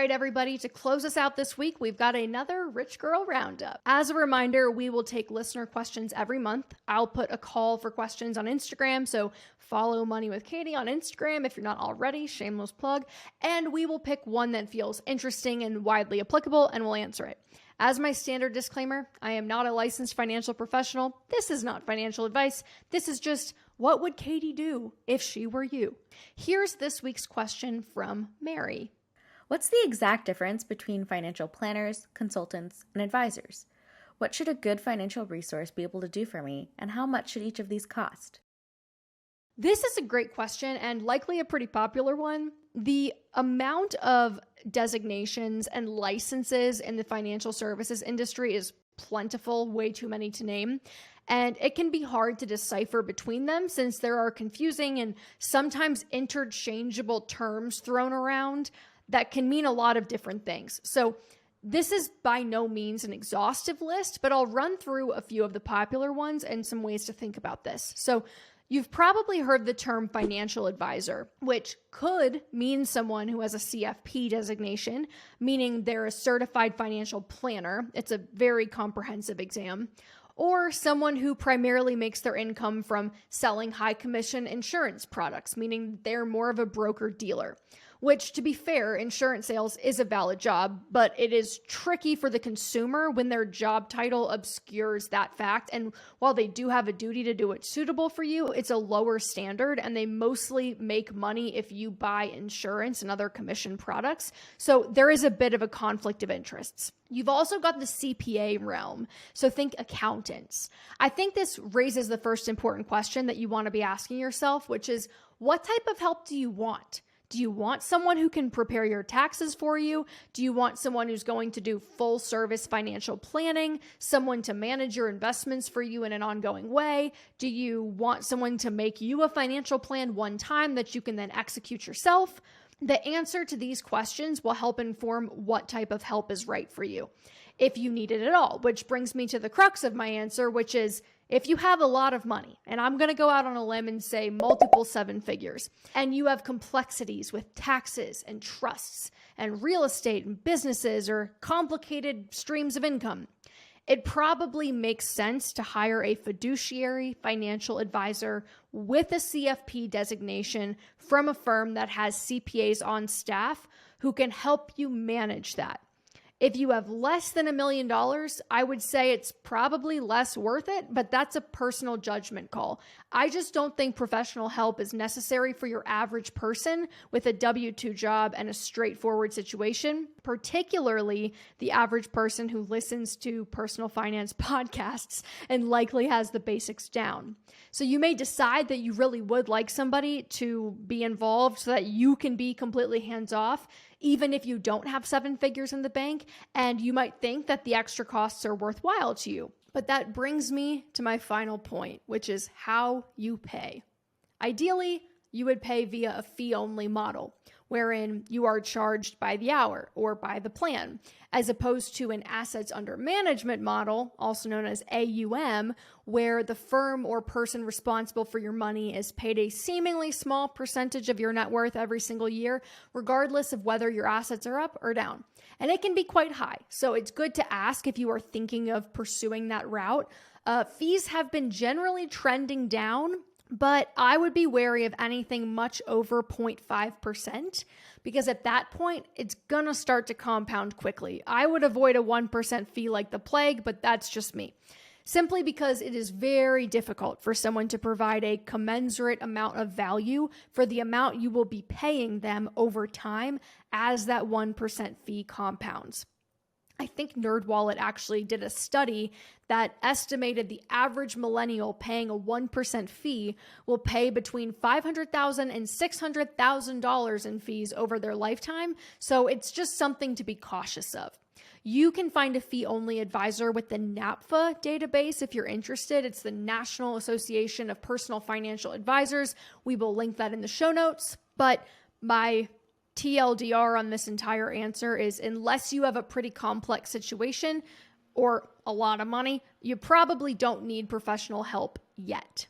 right, everybody, to close us out this week, we've got another Rich Girl Roundup. As a reminder, we will take listener questions every month. I'll put a call for questions on Instagram, so follow Money with Katie on Instagram if you're not already, shameless plug, and we will pick one that feels interesting and widely applicable, and we'll answer it. As my standard disclaimer, I am not a licensed financial professional. This is not financial advice. This is just, what would Katie do if she were you? Here's this week's question from Mary. What's the exact difference between financial planners, consultants, and advisors? What should a good financial resource be able to do for me, and how much should each of these cost? This is a great question and likely a pretty popular one. The amount of designations and licenses in the financial services industry is plentiful, way too many to name. And it can be hard to decipher between them since there are confusing and sometimes interchangeable terms thrown around that can mean a lot of different things. So this is by no means an exhaustive list, but I'll run through a few of the popular ones and some ways to think about this. So you've probably heard the term financial advisor, which could mean someone who has a CFP designation, meaning they're a certified financial planner. It's a very comprehensive exam. Or someone who primarily makes their income from selling high commission insurance products, meaning they're more of a broker-dealer. Which, to be fair, insurance sales is a valid job, but it is tricky for the consumer when their job title obscures that fact. And while they do have a duty to do what's suitable for you, it's a lower standard, and they mostly make money if you buy insurance and other commission products. So there is a bit of a conflict of interests. You've also got the CPA realm, so think accountants. I think this raises the first important question that you want to be asking yourself, which is, what type of help do you want? Do you want someone who can prepare your taxes for you? Do you want someone who's going to do full service financial planning? Someone to manage your investments for you in an ongoing way? Do you want someone to make you a financial plan one time that you can then execute yourself? The answer to these questions will help inform what type of help is right for you, if you need it at all, which brings me to the crux of my answer, which is, if you have a lot of money, and I'm going to go out on a limb and say multiple seven figures, and you have complexities with taxes and trusts and real estate and businesses or complicated streams of income, it probably makes sense to hire a fiduciary financial advisor with a CFP designation from a firm that has CPAs on staff who can help you manage that. If you have less than $1 million, I would say it's probably less worth it, but that's a personal judgment call. I just don't think professional help is necessary for your average person with a W-2 job and a straightforward situation, particularly the average person who listens to personal finance podcasts and likely has the basics down. So you may decide that you really would like somebody to be involved so that you can be completely hands-off, even if you don't have seven figures in the bank, and you might think that the extra costs are worthwhile to you. But that brings me to my final point, which is how you pay. Ideally, you would pay via a fee-only model, wherein you are charged by the hour or by the plan, as opposed to an assets under management model, also known as AUM, where the firm or person responsible for your money is paid a seemingly small percentage of your net worth every single year, regardless of whether your assets are up or down. And it can be quite high, so it's good to ask if you are thinking of pursuing that route. Fees have been generally trending down, but I would be wary of anything much over 0.5% because at that point, it's going to start to compound quickly. I would avoid a 1% fee like the plague, but that's just me. Simply because it is very difficult for someone to provide a commensurate amount of value for the amount you will be paying them over time as that 1% fee compounds. I think NerdWallet actually did a study that estimated the average millennial paying a 1% fee will pay between $500,000 and $600,000 in fees over their lifetime. So it's just something to be cautious of. You can find a fee-only advisor with the NAPFA database if you're interested. It's the National Association of Personal Financial Advisors. We will link that in the show notes. But my TLDR on this entire answer is, unless you have a pretty complex situation or a lot of money, you probably don't need professional help yet.